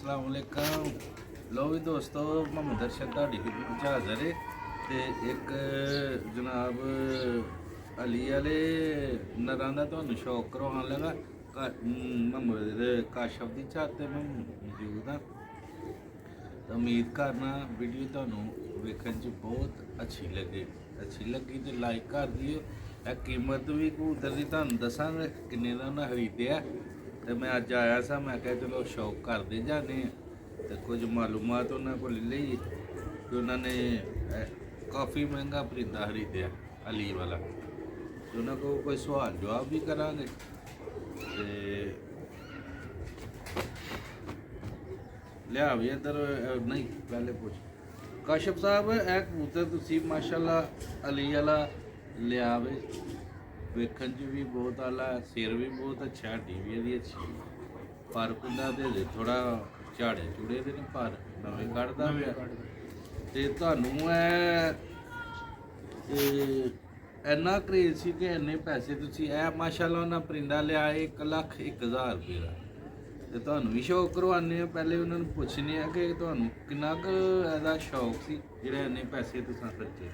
अस्सलाम वालेकुम। लो भी दोस्तों, मोहम्मद अरशद ਤੁਹਾਡੀ ਖidmat ਹਾਜ਼ਰ ਹੈ ਤੇ ਇੱਕ ਜਨਾਬ ਅਲੀ ਵਾਲੇ ਨਰਾਂ ਦਾ ਤੁਹਾਨੂੰ ਸ਼ੌਕ ਕਰਵਾਉਣ ਲੱਗਾ। ਮੁਹੰਮਦ ਕਾਸ਼ਫ ਦੀ ਛੱਤ ਤੇ ਮੈਂ ਮੌਜੂਦ ਹਾਂ। ਤਾਂ ਉਮੀਦ ਕਰਨਾ ਵੀਡੀਓ ਤੁਹਾਨੂੰ ਵੇਖਣ 'ਚ ਬਹੁਤ ਅੱਛੀ ਲੱਗੀ ਤੇ ਲਾਈਕ ਕਰ ਦਿਓ। ਇਹ ਕੀਮਤ ਵੀ ਕਬੂਤਰ ਦੀ ਤੁਹਾਨੂੰ ਦੱਸਾਂਗੇ ਕਿੰਨੇ ਦਾ ਉਹਨਾਂ ਖਰੀਦਿਆ। ਤੇ ਮੈਂ ਅੱਜ ਆਇਆ ਸਾਂ, ਮੈਂ ਕਿਹਾ ਚਲੋ ਸ਼ੌਕ ਕਰਦੇ ਜਾਂਦੇ ਤੇ ਕੁਝ ਮਾਲੂਮਾਤ ਉਹਨਾਂ ਕੋਲ ਲੈ ਲਈਏ ਕਿ ਉਹਨਾਂ ਨੇ ਕਾਫੀ ਮਹਿੰਗਾ ਪਰਿੰਦਾ ਖਰੀਦਿਆ ਅਲੀ ਵਾਲਾ। ਤੇ ਉਹਨਾਂ ਕੋਲ ਕੋਈ ਸਵਾਲ ਜਵਾਬ ਵੀ ਕਰਾਂਗੇ ਤੇ ਲਿਆ ਵੀ ਇੱਧਰ ਨਹੀਂ ਪਹਿਲੇ ਪੁੱਛ ਕਾਸ਼ਫ ਸਾਹਿਬ, ਇਹ ਕਬੂਤਰ ਤੁਸੀਂ ਮਾਸ਼ਾਅੱਲਾ ਅਲੀ ਵਾਲਾ ਲਿਆ ਵੇ, ਵੇਖਣ 'ਚ ਵੀ ਬਹੁਤ ਆਲਾ, ਸਿਰ ਵੀ ਬਹੁਤ ਅੱਛਾ, ਹੱਡੀ ਵੀ ਇਹਦੀ ਅੱਛੀ, ਪਰ ਕੁੰਡਾ ਦੇ ਥੋੜਾ ਝਾੜੇ ਚੂੜੇ ਦੇ ਨੇ, ਪਰ ਨਵੇਂ ਕੱਢਦਾ ਪਿਆ। ਤੇ ਤੁਹਾਨੂੰ ਇੰਨਾ ਕਰੇਜ਼ ਸੀ ਕਿ ਇੰਨੇ ਪੈਸੇ ਤੁਸੀਂ ਇਹ ਮਾਸ਼ਾਅੱਲਾ ਉਹਨਾਂ ਪਰਿੰਦਾ ਲਿਆ 1,01,000 ਰੁਪਏ ਦਾ, ਤੇ ਤੁਹਾਨੂੰ ਵੀ ਸ਼ੌਕ ਕਰਵਾਉਂਦੇ ਆ। ਪਹਿਲੇ ਉਹਨਾਂ ਨੂੰ ਪੁੱਛਦੇ ਆ ਕਿ ਤੁਹਾਨੂੰ ਕਿੰਨਾ ਕੁ ਇਹਦਾ ਸ਼ੌਕ ਸੀ ਜਿਹੜੇ ਇੰਨੇ ਪੈਸੇ ਤੁਸੀਂ ਖਰਚੇ।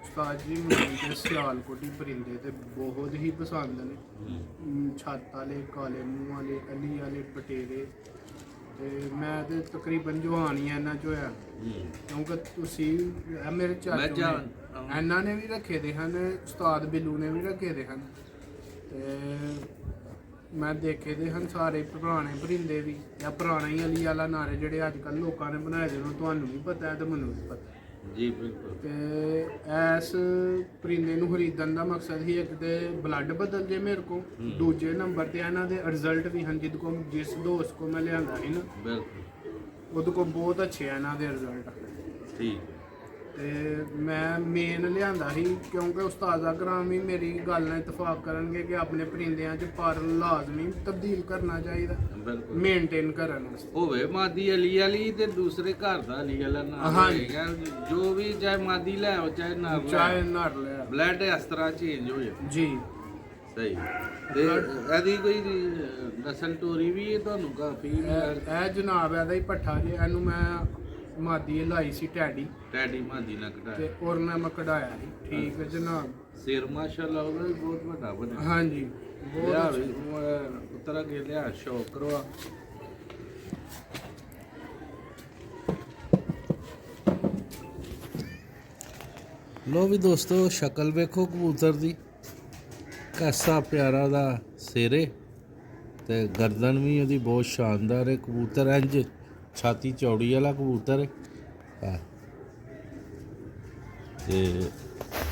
ਉਸਤਾਦ ਜੀ, ਮੈਨੂੰ ਤੇ ਸਿਆਲਕੋਟੀ ਪਰਿੰਦੇ ਤੇ ਬਹੁਤ ਹੀ ਪਸੰਦ ਨੇ। ਛੱਤ ਵਾਲੇ, ਕਾਲੇ ਮੂੰਹ ਵਾਲੇ, ਅਲੀ ਵਾਲੇ, ਬਟੇਰੇ, ਤੇ ਮੈਂ ਤੇ ਤਕਰੀਬਨ ਜਵਾਨ ਹੀ ਇਹਨਾਂ 'ਚ ਹੋਇਆ, ਕਿਉਂਕਿ ਤੁਸੀਂ ਇਹ ਮੇਰੇ ਚਾਚੂ ਨੇ ਇਹਨਾਂ ਨੇ ਵੀ ਰੱਖੇ ਦੇ ਹਨ, ਉਸਤਾਦ ਬਿੱਲੂ ਨੇ ਵੀ ਰੱਖੇ ਦੇ ਹਨ, ਤੇ ਮੈਂ ਦੇਖੇ ਦੇ ਹਨ ਸਾਰੇ ਪੁਰਾਣੇ ਪਰਿੰਦੇ ਵੀ, ਜਾਂ ਪੁਰਾਣਾ ਹੀ ਅਲੀ ਵਾਲਾ ਨਾਰੇ ਜਿਹੜੇ ਅੱਜ ਕੱਲ੍ਹ ਲੋਕਾਂ ਨੇ ਬਣਾਏ ਦੇ ਨੇ, ਤੁਹਾਨੂੰ ਵੀ ਪਤਾ ਹੈ ਤੇ ਮੈਨੂੰ ਵੀ ਪਤਾ ਜੀ ਬਿਲਕੁਲ। ਤੇ ਇਸ ਪਰਿੰਦੇ ਨੂੰ ਖਰੀਦਣ ਦਾ ਮਕਸਦ ਹੀ ਇੱਕ ਤੇ ਬਲੱਡ ਬਦਲ ਜੇ ਮੇਰੇ ਕੋ, ਦੂਜੇ ਨੰਬਰ ਤੇ ਇਹਨਾਂ ਦੇ ਰਿਜ਼ਲਟ ਵੀ ਹਨ। ਜਿਸ ਦੋਸਤ ਕੋ ਮੈਂ ਲਿਆਂਦਾ ਸੀ ਨਾ, ਬਿਲਕੁਲ ਉਹਦੇ ਕੋ ਬਹੁਤ ਅੱਛੇ ਆ ਇਹਨਾਂ ਦੇ ਰਿਜ਼ਲਟ। ਠੀਕ। ਤੇ ਮੈਂ ਮੇਨ ਲਿਆਂਦਾ ਸੀ ਕਿਉਂਕਿ ਉਸਤਾਦਾ ਕਰਾਮ ਵੀ ਮੇਰੀ ਗੱਲ ਨਾਲ ਇਤਫਾਕ ਕਰਨਗੇ ਕਿ ਆਪਣੇ ਪਰਿੰਦਿਆਂ 'ਚ ਪਰ ਲਾਜ਼ਮੀ ਤਬਦੀਲ ਕਰਨਾ ਚਾਹੀਦਾ, ਮੇਨਟੇਨ ਕਰਨ ਵਾਸਤੇ। ਹੋਵੇ ਮਾਦੀ ਅਲੀ ਵਾਲੀ ਤੇ ਦੂਸਰੇ ਘਰ ਦਾ ਅਲੀ ਵਾਲਾ ਨਾ ਹੋਏਗਾ, ਜੋ ਵੀ ਚਾਹੇ ਮਾਦੀ ਲੈ ਆਓ ਚਾਹੇ ਨਰ ਲੈ, ਬਲੱਡ ਇਸ ਤਰ੍ਹਾਂ ਚੇਂਜ ਹੋ ਜਾਏ ਜੀ। ਸਹੀ। ਤੇ ਇਹਦੀ ਕੋਈ ਨਸਲ ਟੋਰੀ ਵੀ ਹੈ ਤੁਹਾਨੂੰ ਕਾਫੀ? ਇਹ ਜਨਾਬ ਇਹਦਾ ਹੀ ਪੱਠਾ ਜੀ, ਇਹਨੂੰ ਮੈਂ ਮਾਦੀ ਲਾਈ ਸੀ ਟੈਡੀ ਮਾਦੀ ਨਾਲ ਕਢਾਇਆ ਤੇ ਔਰ ਮੈਂ ਕਢਾਇਆ ਸੀ। ਠੀਕ ਹੈ ਜਨਾਬ। ਸਿਰ ਮਾਸ਼ਾਅੱਲਾ ਉਹਦਾ ਵੀ ਬਹੁਤ ਵੱਡਾ ਬਣਿਆ। ਹਾਂਜੀ ਬਹੁਤ ਉਤਰਾ ਕੇ ਲਿਆ ਸ਼ੌਕ ਕਰਵਾ। ਲੋ ਵੀ ਦੋਸਤੋ, ਸ਼ਕਲ ਵੇਖੋ ਕਬੂਤਰ ਦੀ, ਕਾਸਾ ਪਿਆਰਾ ਦਾ ਸਿਰੇ ਤੇ ਗਰਦਨ ਵੀ ਉਹਦੀ ਬਹੁਤ ਸ਼ਾਨਦਾਰ ਹੈ। ਕਬੂਤਰ ਇੰਜ ਛਾਤੀ ਚੌੜੀ ਵਾਲਾ ਕਬੂਤਰ ਹੈ ਤੇ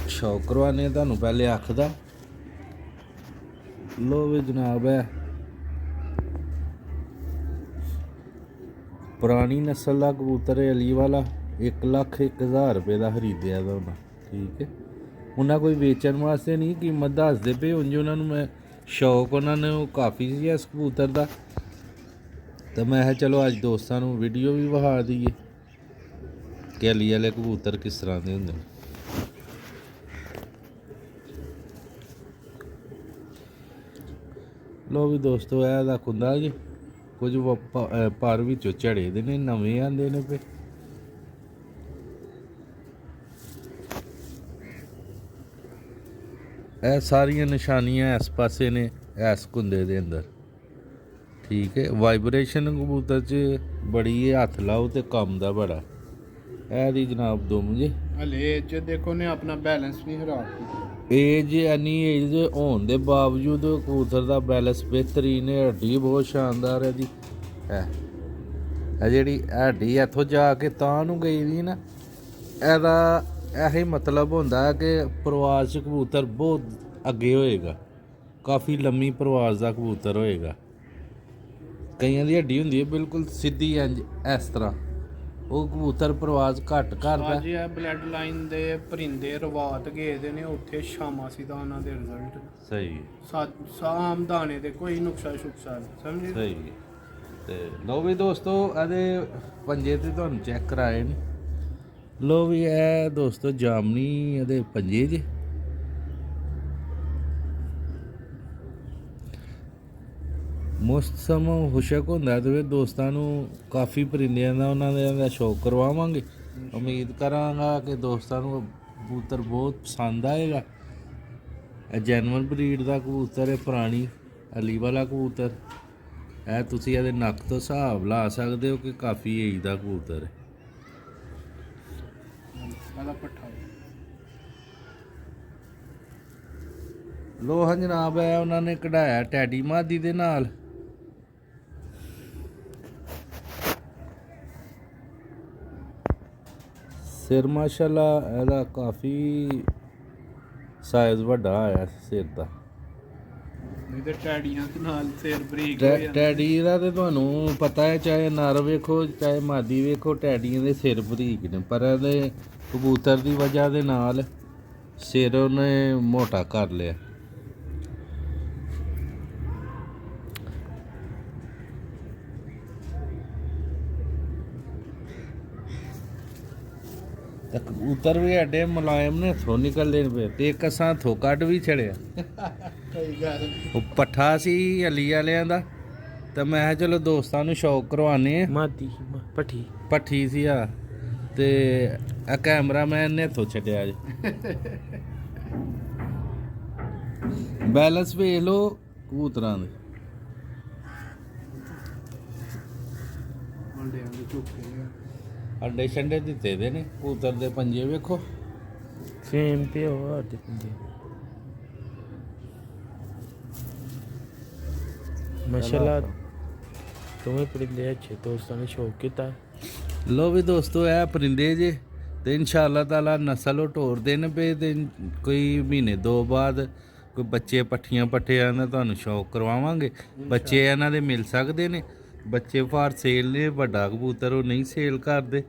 ਸ਼ੌਕ ਕਰਵਾਨੇ ਤੁਹਾਨੂੰ ਪਹਿਲੇ ਅੱਖ ਦਾ। ਲੋ ਵੀ ਜਨਾਬ, ਹੈ ਪੁਰਾਣੀ ਨਸਲ ਦਾ ਕਬੂਤਰ ਹੈ ਅਲੀ ਵਾਲਾ, 1,01,000 ਰੁਪਏ ਦਾ ਖਰੀਦਿਆ ਦਾ ਉਹਨਾਂ। ਠੀਕ ਹੈ, ਉਹਨਾਂ ਕੋਈ ਵੇਚਣ ਵਾਸਤੇ ਨਹੀਂ ਕੀਮਤ ਦੱਸਦੇ ਪਏ, ਉਂਝ ਉਹਨਾਂ ਨੂੰ ਮੈਂ ਸ਼ੌਕ ਉਹਨਾਂ ਨੂੰ ਕਾਫੀ ਸੀ ਇਸ ਕਬੂਤਰ ਦਾ, ਤਾਂ ਮੈਂ ਕਿਹਾ ਚਲੋ ਅੱਜ ਦੋਸਤਾਂ ਨੂੰ ਵੀਡੀਓ ਵੀ ਵਿਖਾ ਦਈਏ ਕਿ ਅਲੀ ਵਾਲੇ ਕਬੂਤਰ ਕਿਸ ਤਰ੍ਹਾਂ ਦੇ ਹੁੰਦੇ ਨੇ। ਲੋ ਵੀ ਦੋਸਤੋ, ਇਹ ਦਾ ਖੁੰਦਾ ਜੀ, ਕੁਝ ਪਰ ਵਿੱਚੋਂ ਝੜੇ ਦੇ ਨੇ, ਨਵੇਂ ਆਂਦੇ ਨੇ ਪਏ। ਇਹ ਸਾਰੀਆਂ ਨਿਸ਼ਾਨੀਆਂ ਇਸ ਪਾਸੇ ਨੇ, ਇਸ ਕੁੰਦੇ ਦੇ ਅੰਦਰ। ਠੀਕ ਹੈ, ਵਾਈਬ੍ਰੇਸ਼ਨ ਕਬੂਤਰ 'ਚ ਬੜੀ ਹੈ, ਹੱਥ ਲਾਓ ਤੇ ਕੰਮ ਦਾ ਬੜਾ। ਇਹਦੀ ਜਨਾਬ ਦੁਮ ਜੇ ਹਲੇ ਚ ਦੇਖੋ ਨੇ ਆਪਣਾ ਬੈਲੈਂਸ ਵੀ ਖਰਾਬ ਕੀਤਾ। ਏਜ ਇੰਨੀ ਏਜ ਹੋਣ ਦੇ ਬਾਵਜੂਦ ਕਬੂਤਰ ਦਾ ਬੈਲੈਂਸ ਬਿਹਤਰੀਨ ਹੈ, ਹੱਡੀ ਬਹੁਤ ਸ਼ਾਨਦਾਰ ਹੈ ਇਹਦੀ। ਇਹ ਜਿਹੜੀ ਹੱਡੀ ਇੱਥੋਂ ਜਾ ਕੇ ਤਾਂ ਨੂੰ ਗਈ ਦੀ ਨਾ, ਇਹਦਾ ਇਹੀ ਮਤਲਬ ਹੁੰਦਾ ਕਿ ਪ੍ਰਵਾਜ਼ 'ਚ ਕਬੂਤਰ ਬਹੁਤ ਅੱਗੇ ਹੋਏਗਾ, ਕਾਫੀ ਲੰਮੀ ਪ੍ਰਵਾਜ਼ ਦਾ ਕਬੂਤਰ ਹੋਏਗਾ। ਕਈਆਂ ਦੀ ਹੱਡੀ ਹੁੰਦੀ ਹੈ ਬਿਲਕੁਲ ਸਿੱਧੀ ਇੰਜ ਇਸ ਤਰ੍ਹਾਂ, ਉਹ ਕਬੂਤਰ ਪ੍ਰਵਾਜ਼ ਘੱਟ ਕਰਦਾ। ਜੀ ਇਹ ਬਲੱਡ ਲਾਈਨ ਦੇ ਪਰਿੰਦੇ ਰਵਾਤ ਗਏ ਦੇ ਨੇ, ਉੱਥੇ ਸ਼ਾਮਾ ਸੀ ਤਾਂ ਉਹਨਾਂ ਦੇ ਰਿਜ਼ਲਟ ਸਹੀ। ਆਮ ਦਾਣੇ ਦੇ ਕੋਈ ਨੁਕਸਾ ਸ਼ੁਕਸਾ ਸਮਝੇ। ਸਹੀ। ਤੇ ਲੋ ਵੀ ਦੋਸਤੋ, ਇਹਦੇ ਪੰਜੇ ਤੇ ਤੁਹਾਨੂੰ ਚੈੱਕ ਕਰਾਏ ਨੇ। ਲੋ ਵੀ ਇਹ ਦੋਸਤੋ ਜਾਮਨੀ ਇਹਦੇ ਪੰਜੇ ਜੇ, ਮੌਸਮ ਖੁਸ਼ਕ ਹੁੰਦਾ ਤੇ ਫਿਰ ਦੋਸਤਾਂ ਨੂੰ ਕਾਫੀ ਪਰਿੰਦਿਆਂ ਦਾ ਉਹਨਾਂ ਦਾ ਸ਼ੌਕ ਕਰਵਾਵਾਂਗੇ। ਉਮੀਦ ਕਰਾਂਗਾ ਕਿ ਦੋਸਤਾਂ ਨੂੰ ਕਬੂਤਰ ਬਹੁਤ ਪਸੰਦ ਆਏਗਾ। ਇਹ ਜੈਨੂਅਨ ਬਰੀਡ ਦਾ ਕਬੂਤਰ ਹੈ, ਪੁਰਾਣੀ ਅਲੀ ਵਾਲਾ ਕਬੂਤਰ। ਇਹ ਤੁਸੀਂ ਇਹਦੇ ਨੱਕ ਤੋਂ ਹਿਸਾਬ ਲਾ ਸਕਦੇ ਹੋ ਕਿ ਕਾਫੀ ਏਜ ਦਾ ਕਬੂਤਰ ਹੈ। ਵਾਲਾ ਪੱਠਾ ਲੋ ਹਾਂ ਜਨਾਬ, ਹੈ ਉਹਨਾਂ ਨੇ ਕਢਾਇਆ ਟੈਡੀ ਮਾਦੀ ਦੇ ਨਾਲ। ਸਿਰ ਮਾਸ਼ਾਅੱਲਾ ਇਹਦਾ ਕਾਫੀ ਸਾਈਜ਼ ਵੱਡਾ ਆਇਆ ਸਿਰ ਦਾ। ਨਹੀਂ ਤੇ ਟੈਡੀਆਂ ਦੇ ਨਾਲ ਸਿਰ ਬਰੀਕ ਹੋ ਜਾਂਦਾ। ਟੈਡੀ ਦਾ ਤੇ ਤੁਹਾਨੂੰ ਪਤਾ ਹੈ, ਚਾਹੇ ਨਰ ਵੇਖੋ ਚਾਹੇ ਮਾਦੀ ਵੇਖੋ, ਟੈਡੀਆਂ ਦੇ ਸਿਰ ਬਰੀਕ ਨੇ, ਪਰ ਇਹਦੇ ਕਬੂਤਰ ਦੀ ਵਜ੍ਹਾ ਦੇ ਨਾਲ ਸਿਰ ਉਹਨੇ ਮੋਟਾ ਕਰ ਲਿਆ। ਤਾਂ ਕਬੂਤਰ ਵੀ ਐਡੇ ਮੁਲਾਇਮ ਨੇ, ਹੱਥੋਂ ਨਿਕਲਦੇ ਨੇ ਪਏ ਤੇ ਇੱਕ ਅਸਾਂ ਹੱਥੋਂ ਕੱਢ ਵੀ ਛੜਿਆ। ਸਹੀ ਗੱਲ। ਉਹ ਪੱਠਾ ਸੀ ਅਲੀ ਵਾਲਿਆਂ ਦਾ, ਤਾਂ ਮੈਂ ਕਿਹਾ ਚਲੋ ਦੋਸਤਾਂ ਨੂੰ ਸ਼ੌਕ ਕਰਵਾਉਂਦੇ ਆ। ਮਾਦੀ ਪੱਠੀ ਸੀ ਆ, ਤੇ ਆ ਕੈਮਰਾਮੈਨ ਨੇ ਹੱਥੋਂ ਛੱਡਿਆ ਜੀ। ਬੈਲੈਂਸ ਵੇਖ ਲਓ ਕਬੂਤਰਾਂ ਦੇ। ਮੁੰਡਿਆਂ ਦੇ ਝੁੱਕੇ ਆ। ਅੰਡੇ ਛੰਡੇ ਦਿੱਤੇ ਦੇ ਨੇ ਕਬੂਤਰ ਦੇ ਪੰਜੇ ਵੇਖੋ। ਸੇਮ ਤੇ ਹੋ ਆਦੇ ਪੰਦੇ ਮਾਸ਼ਾਅੱਲਾ। ਤੁਮੇ ਪਰਿੰਦੇ ਅੱਛੇ ਦੋਸਤਾਂ ਨੇ ਸ਼ੌਕ ਕੀਤਾ। ਲੋ ਵੀ ਦੋਸਤੋ, ਇਹ ਪਰਿੰਦੇ ਜੇ ਤੇ ਇਨਸ਼ਾਅੱਲਾ ਤਾਲਾ ਨਸਲ ਉਹ ਢੋਰਦੇ ਨੇ ਪਏ ਤੇ ਕੋਈ ਮਹੀਨੇ ਦੋ ਬਾਅਦ ਕੋਈ ਬੱਚੇ ਪੱਠੀਆਂ ਪੱਠਿਆਂ ਦਾ ਤੁਹਾਨੂੰ ਸ਼ੌਕ ਕਰਵਾਵਾਂਗੇ। ਬੱਚੇ ਇਹਨਾਂ ਦੇ ਮਿਲ ਸਕਦੇ ਨੇ, ਬੱਚੇ ਫਾਰ ਸੇਲ ਨੇ। ਵੱਡਾ ਕਬੂਤਰ ਉਹ ਨਹੀਂ ਸੇਲ ਕਰਦੇ।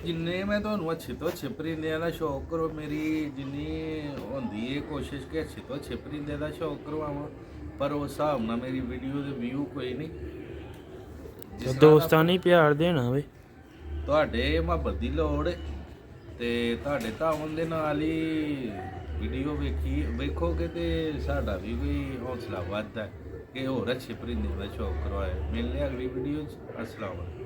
ਜਿੰਨੇ ਮੈਂ ਤੁਹਾਨੂੰ ਅੱਛੇ ਤੋਂ ਅੱਛੇ ਪਰਿੰਦਿਆਂ ਦਾ ਸ਼ੌਕ ਕਰੋ, ਮੇਰੀ ਜਿੰਨੀ ਹੁੰਦੀ ਹੈ ਕੋਸ਼ਿਸ਼ ਕਿ ਅੱਛੇ ਤੋਂ ਅੱਛੇ ਪਰਿੰਦੇ ਦਾ ਸ਼ੌਕ ਕਰਵਾਵਾਂ, ਪਰ ਉਸ ਹਿਸਾਬ ਨਾਲ ਮੇਰੀ ਵੀਡੀਓ ਦੇ ਵਿਊ ਕੋਈ ਨਹੀਂ। ਜਿਸ ਤਰ੍ਹਾਂ ਦੋਸਤਾਂ ਨੇ ਪਿਆਰ ਦੇਣਾ ਵੇ। ਤੁਹਾਡੇ ਮੁਹੱਬਤ ਦੀ ਲੋੜ ਹੈ ਤੇ ਤੁਹਾਡੇ ਤਾਵਨ ਦੇ ਨਾਲ ਹੀ ਵੀਡੀਓ ਵੇਖੋਗੇ ਤੇ ਸਾਡਾ ਵੀ ਕੋਈ ਹੌਸਲਾ ਵੱਧਦਾ ਕਿ ਹੋਰ ਅੱਛੇ ਪਰਿੰਦੇ ਦਾ ਸ਼ੌਕ ਕਰਵਾਏ। ਮਿਲਦੇ ਅਗਲੀ ਵੀਡੀਓ 'ਚ। ਅਸਲਾਮ ਵਾਲੇਕੁਮ।